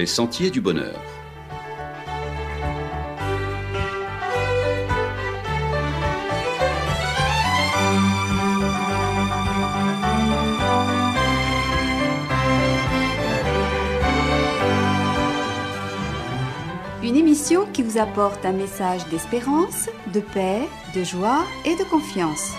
les sentiers du bonheur. Une émission qui vous apporte un message d'espérance, de paix, de joie et de confiance.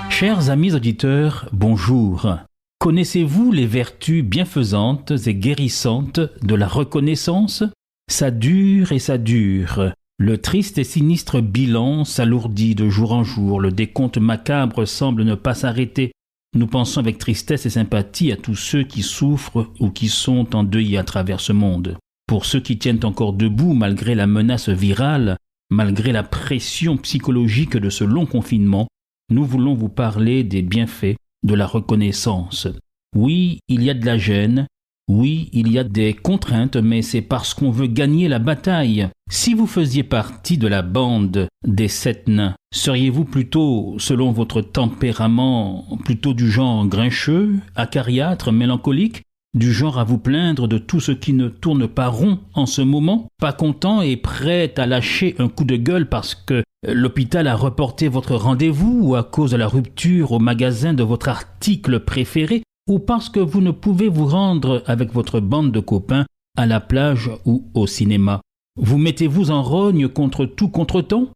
Chers amis auditeurs, bonjour. Connaissez-vous les vertus bienfaisantes et guérissantes de la reconnaissance ? Ça dure et ça dure. Le triste et sinistre bilan s'alourdit de jour en jour. Le décompte macabre semble ne pas s'arrêter. Nous pensons avec tristesse et sympathie à tous ceux qui souffrent ou qui sont endeuillés à travers ce monde. Pour ceux qui tiennent encore debout malgré la menace virale, malgré la pression psychologique de ce long confinement, nous voulons vous parler des bienfaits de la reconnaissance. Oui, il y a de la gêne, oui, il y a des contraintes, mais c'est parce qu'on veut gagner la bataille. Si vous faisiez partie de la bande des 7 nains, seriez-vous plutôt, selon votre tempérament, plutôt du genre grincheux, acariâtre, mélancolique, du genre à vous plaindre de tout ce qui ne tourne pas rond en ce moment, pas content et prêt à lâcher un coup de gueule parce que l'hôpital a reporté votre rendez-vous ou à cause de la rupture au magasin de votre article préféré ou parce que vous ne pouvez vous rendre avec votre bande de copains à la plage ou au cinéma. Vous mettez-vous en rogne contre tout contretemps ?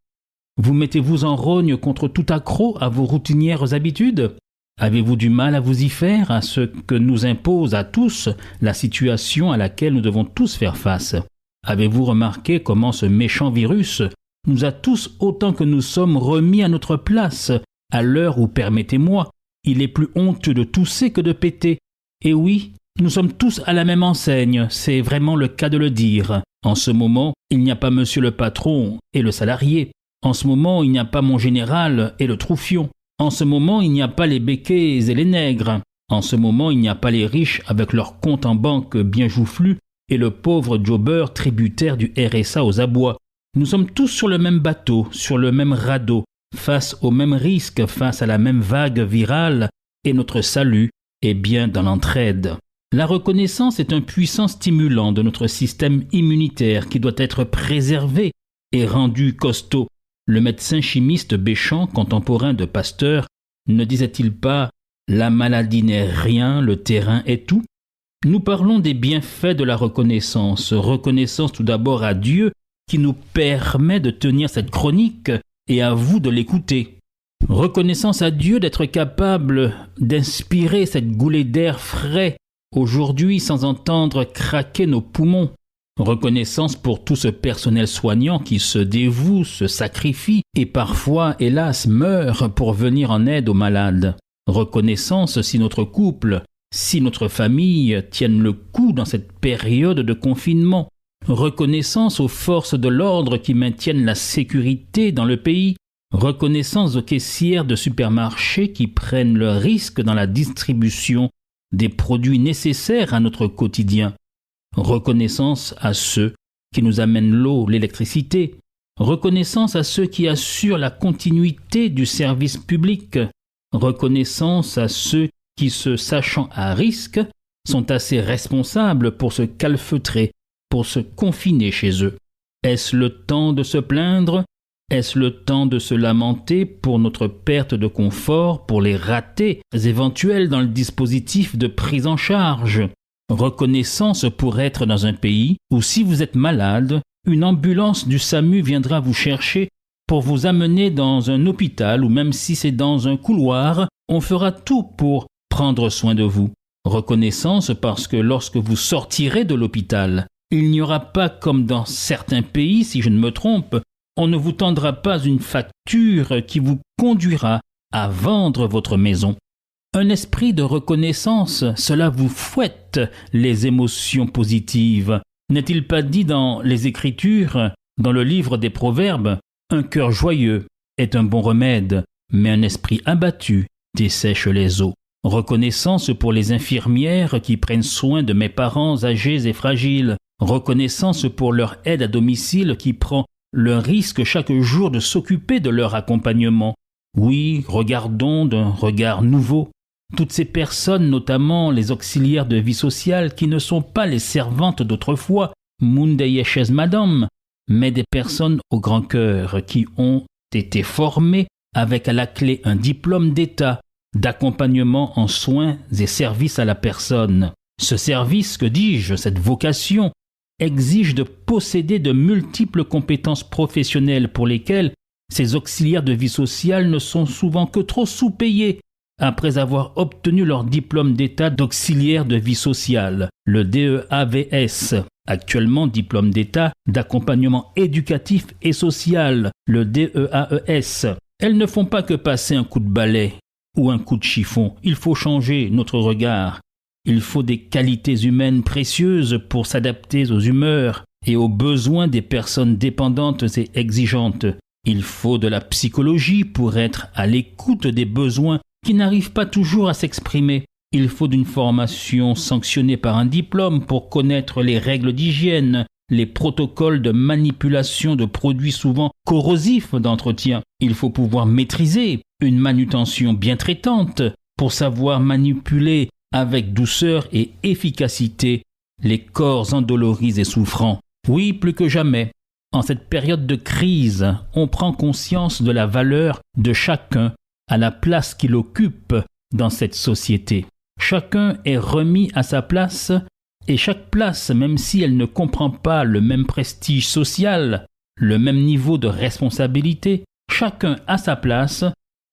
Vous mettez-vous en rogne contre tout accroc à vos routinières habitudes ? Avez-vous du mal à vous y faire à ce que nous impose à tous la situation à laquelle nous devons tous faire face ? Avez-vous remarqué comment ce méchant virus nous a tous autant que nous sommes remis à notre place, à l'heure où, permettez-moi, il est plus honteux de tousser que de péter. Et oui, nous sommes tous à la même enseigne, c'est vraiment le cas de le dire. En ce moment, il n'y a pas monsieur le patron et le salarié. En ce moment, il n'y a pas mon général et le troufion. En ce moment, il n'y a pas les béquets et les nègres. En ce moment, il n'y a pas les riches avec leurs comptes en banque bien joufflus et le pauvre jobber tributaire du RSA aux abois. Nous sommes tous sur le même bateau, sur le même radeau, face aux mêmes risques, face à la même vague virale, et notre salut est bien dans l'entraide. La reconnaissance est un puissant stimulant de notre système immunitaire qui doit être préservé et rendu costaud. Le médecin chimiste Béchamp, contemporain de Pasteur, ne disait-il pas « La maladie n'est rien, le terrain est tout ». Nous parlons des bienfaits de la reconnaissance. Reconnaissance tout d'abord à Dieu qui nous permet de tenir cette chronique et à vous de l'écouter. Reconnaissance à Dieu d'être capable d'inspirer cette goulée d'air frais aujourd'hui sans entendre craquer nos poumons. Reconnaissance pour tout ce personnel soignant qui se dévoue, se sacrifie et parfois, hélas, meurt pour venir en aide aux malades. Reconnaissance si notre couple, si notre famille tiennent le coup dans cette période de confinement. Reconnaissance aux forces de l'ordre qui maintiennent la sécurité dans le pays. Reconnaissance aux caissières de supermarchés qui prennent le risque dans la distribution des produits nécessaires à notre quotidien. Reconnaissance à ceux qui nous amènent l'eau, l'électricité. Reconnaissance à ceux qui assurent la continuité du service public. Reconnaissance à ceux qui, se sachant à risque, sont assez responsables pour se calfeutrer, pour se confiner chez eux. Est-ce le temps de se plaindre ? Est-ce le temps de se lamenter pour notre perte de confort, pour les ratés éventuels dans le dispositif de prise en charge ? Reconnaissance pour être dans un pays où si vous êtes malade, une ambulance du SAMU viendra vous chercher pour vous amener dans un hôpital ou même si c'est dans un couloir, on fera tout pour prendre soin de vous. Reconnaissance parce que lorsque vous sortirez de l'hôpital, il n'y aura pas comme dans certains pays, si je ne me trompe, on ne vous tendra pas une facture qui vous conduira à vendre votre maison. Un esprit de reconnaissance, cela vous fouette les émotions positives. N'est-il pas dit dans les Écritures, dans le livre des Proverbes, « Un cœur joyeux est un bon remède, mais un esprit abattu dessèche les os. » Reconnaissance pour les infirmières qui prennent soin de mes parents âgés et fragiles. Reconnaissance pour leur aide à domicile qui prend le risque chaque jour de s'occuper de leur accompagnement. Oui, regardons d'un regard nouveau. toutes ces personnes, notamment les auxiliaires de vie sociale, qui ne sont pas les servantes d'autrefois, Mundeyeshes Madame, mais des personnes au grand cœur qui ont été formées avec à la clé un diplôme d'État d'accompagnement en soins et services à la personne. Ce service, que dis-je, cette vocation, exige de posséder de multiples compétences professionnelles pour lesquelles ces auxiliaires de vie sociale ne sont souvent que trop sous-payés après avoir obtenu leur diplôme d'État d'auxiliaire de vie sociale, le DEAVS, actuellement diplôme d'État d'accompagnement éducatif et social, le DEAES. Elles ne font pas que passer un coup de balai ou un coup de chiffon. Il faut changer notre regard. Il faut des qualités humaines précieuses pour s'adapter aux humeurs et aux besoins des personnes dépendantes et exigeantes. Il faut de la psychologie pour être à l'écoute des besoins qui n'arrivent pas toujours à s'exprimer. Il faut d'une formation sanctionnée par un diplôme pour connaître les règles d'hygiène, les protocoles de manipulation de produits souvent corrosifs d'entretien. Il faut pouvoir maîtriser une manutention bien traitante pour savoir manipuler avec douceur et efficacité les corps endoloris et souffrants. Oui, plus que jamais, en cette période de crise, on prend conscience de la valeur de chacun à la place qu'il occupe dans cette société. Chacun est remis à sa place et chaque place, même si elle ne comprend pas le même prestige social, le même niveau de responsabilité, chacun à sa place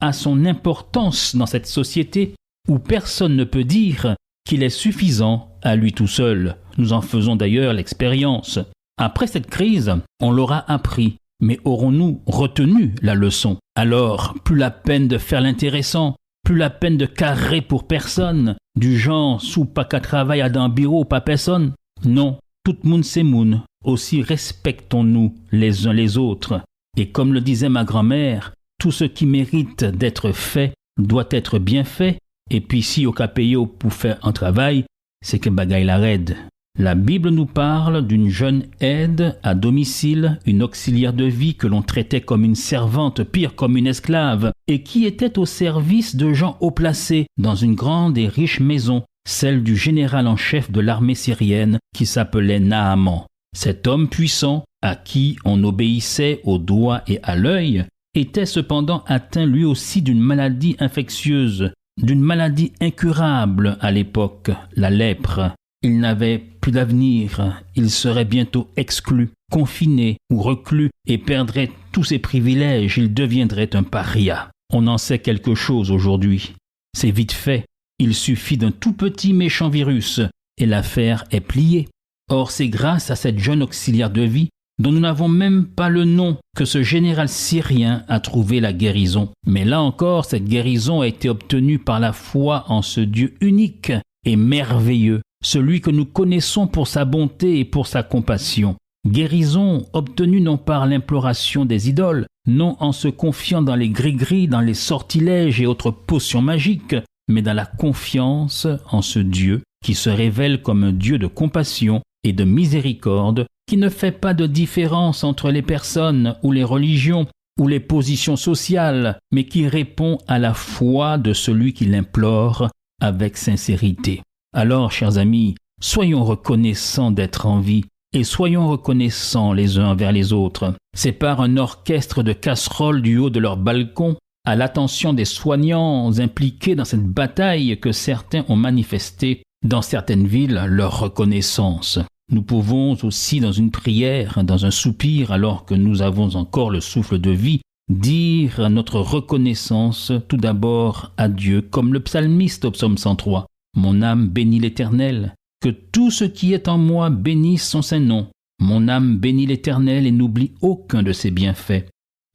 a son importance dans cette société où personne ne peut dire qu'il est suffisant à lui tout seul. Nous en faisons d'ailleurs l'expérience. Après cette crise, on l'aura appris, mais aurons-nous retenu la leçon? Alors, plus la peine de faire l'intéressant, plus la peine de carrer pour personne, du genre sous pas qu'à travail à d'un bureau, pas personne. Non, tout moun c'est moun, aussi respectons-nous les uns les autres. Et comme le disait ma grand-mère, tout ce qui mérite d'être fait doit être bien fait. Et puis si au cas payé pour faire un travail, c'est que bagaille la raide. La Bible nous parle d'une jeune aide à domicile, une auxiliaire de vie que l'on traitait comme une servante, pire comme une esclave, et qui était au service de gens haut placés dans une grande et riche maison, celle du général en chef de l'armée syrienne qui s'appelait Naaman. Cet homme puissant, à qui on obéissait au doigt et à l'œil, était cependant atteint lui aussi d'une maladie infectieuse, d'une maladie incurable à l'époque, la lèpre. Il n'avait plus d'avenir, il serait bientôt exclu, confiné ou reclus et perdrait tous ses privilèges, il deviendrait un paria. On en sait quelque chose aujourd'hui. C'est vite fait, il suffit d'un tout petit méchant virus et l'affaire est pliée. Or c'est grâce à cette jeune auxiliaire de vie dont nous n'avons même pas le nom que ce général syrien a trouvé la guérison. Mais là encore, cette guérison a été obtenue par la foi en ce Dieu unique et merveilleux, celui que nous connaissons pour sa bonté et pour sa compassion. Guérison obtenue non par l'imploration des idoles, non en se confiant dans les gris-gris, dans les sortilèges et autres potions magiques, mais dans la confiance en ce Dieu qui se révèle comme un Dieu de compassion et de miséricorde, qui ne fait pas de différence entre les personnes ou les religions ou les positions sociales, mais qui répond à la foi de celui qui l'implore avec sincérité. Alors, chers amis, soyons reconnaissants d'être en vie et soyons reconnaissants les uns envers les autres. C'est par un orchestre de casseroles du haut de leur balcon, à l'attention des soignants impliqués dans cette bataille, que certains ont manifesté dans certaines villes leur reconnaissance. Nous pouvons aussi, dans une prière, dans un soupir, alors que nous avons encore le souffle de vie, dire notre reconnaissance tout d'abord à Dieu, comme le psalmiste au psaume 103. Mon âme bénit l'Éternel, que tout ce qui est en moi bénisse son saint nom. Mon âme bénit l'Éternel et n'oublie aucun de ses bienfaits.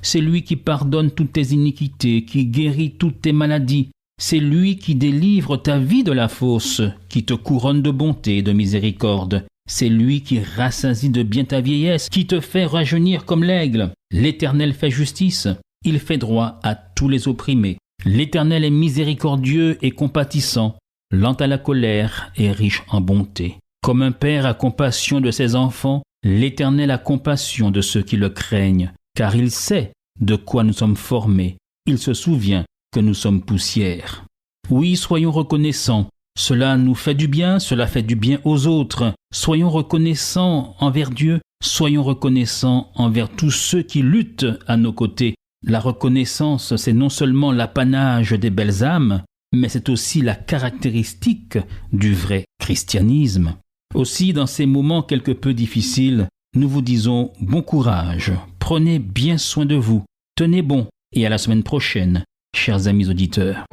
C'est lui qui pardonne toutes tes iniquités, qui guérit toutes tes maladies. C'est lui qui délivre ta vie de la fosse, qui te couronne de bonté et de miséricorde. C'est lui qui rassasie de bien ta vieillesse, qui te fait rajeunir comme l'aigle. L'Éternel fait justice, il fait droit à tous les opprimés. L'Éternel est miséricordieux et compatissant, lent à la colère et riche en bonté. Comme un père a compassion de ses enfants, l'Éternel a compassion de ceux qui le craignent, car il sait de quoi nous sommes formés. Il se souvient que nous sommes poussière. Oui, soyons reconnaissants. Cela nous fait du bien, cela fait du bien aux autres. Soyons reconnaissants envers Dieu, soyons reconnaissants envers tous ceux qui luttent à nos côtés. La reconnaissance, c'est non seulement l'apanage des belles âmes, mais c'est aussi la caractéristique du vrai christianisme. Aussi, dans ces moments quelque peu difficiles, nous vous disons bon courage, prenez bien soin de vous, tenez bon et à la semaine prochaine, chers amis auditeurs.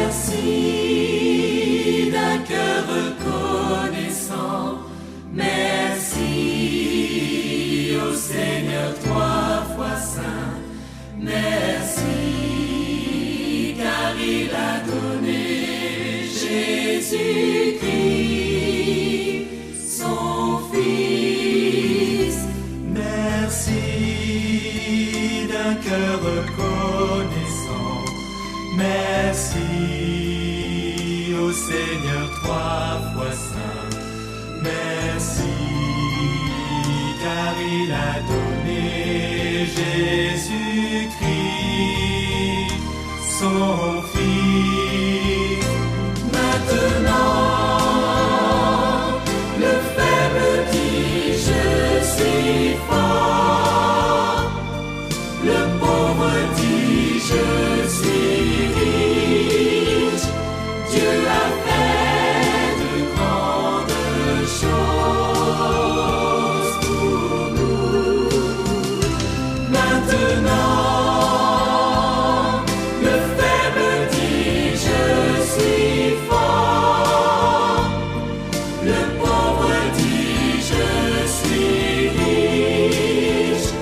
Merci d'un cœur reconnaissant, merci au Seigneur trois fois saint, merci car il a donné Jésus-Christ, son Fils. Merci d'un cœur reconnaissant, merci au Seigneur trois fois saint, merci car il a donné Jésus-Christ, son Fils. Maintenant, le faible dit je suis fort, le pauvre dit je suis riche, Dieu a fait de grandes choses pour nous. Maintenant, le faible dit je suis fort, le pauvre dit je suis riche,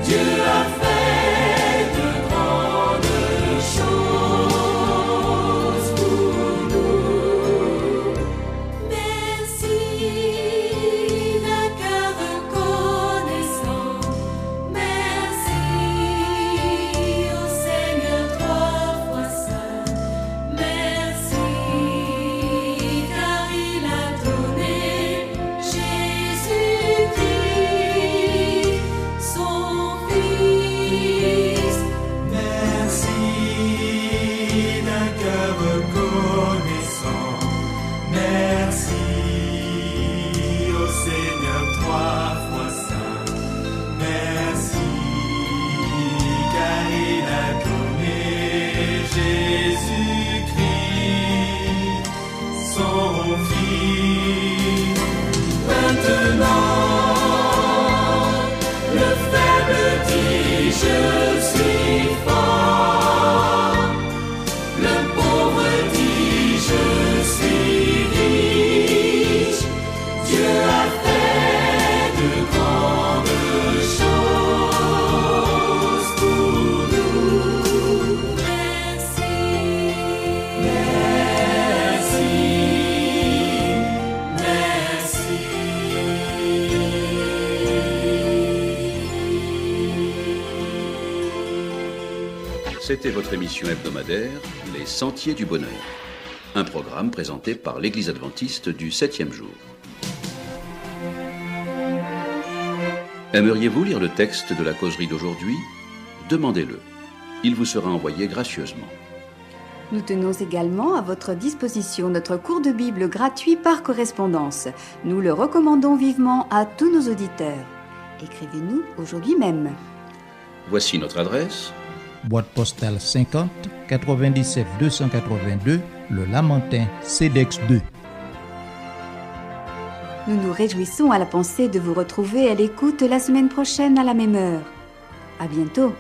Dieu a fait de grandes choses pour nous. Merci d'un cœur reconnaissant, merci au Seigneur trois fois saint, merci car il a donné Jésus-Christ, son Fils. Merci d'un cœur reconnaissant, merci au Seigneur trois fois saint, merci car il a donné Jésus-Christ, son Fils. Maintenant, le faible dit je suis fort, le pauvre dit je suis riche, Dieu a fait de grandes choses pour nous. Merci, merci, merci. C'était votre émission hebdomadaire, Les Sentiers du Bonheur. Un programme présenté par l'Église adventiste du 7e jour. Aimeriez-vous lire le texte de la causerie d'aujourd'hui ? Demandez-le. Il vous sera envoyé gracieusement. Nous tenons également à votre disposition notre cours de Bible gratuit par correspondance. Nous le recommandons vivement à tous nos auditeurs. Écrivez-nous aujourd'hui même. Voici notre adresse. Boîte postale 50 97 282, Le Lamentin, CEDEX 2. Nous nous réjouissons à la pensée de vous retrouver à l'écoute la semaine prochaine à la même heure. À bientôt.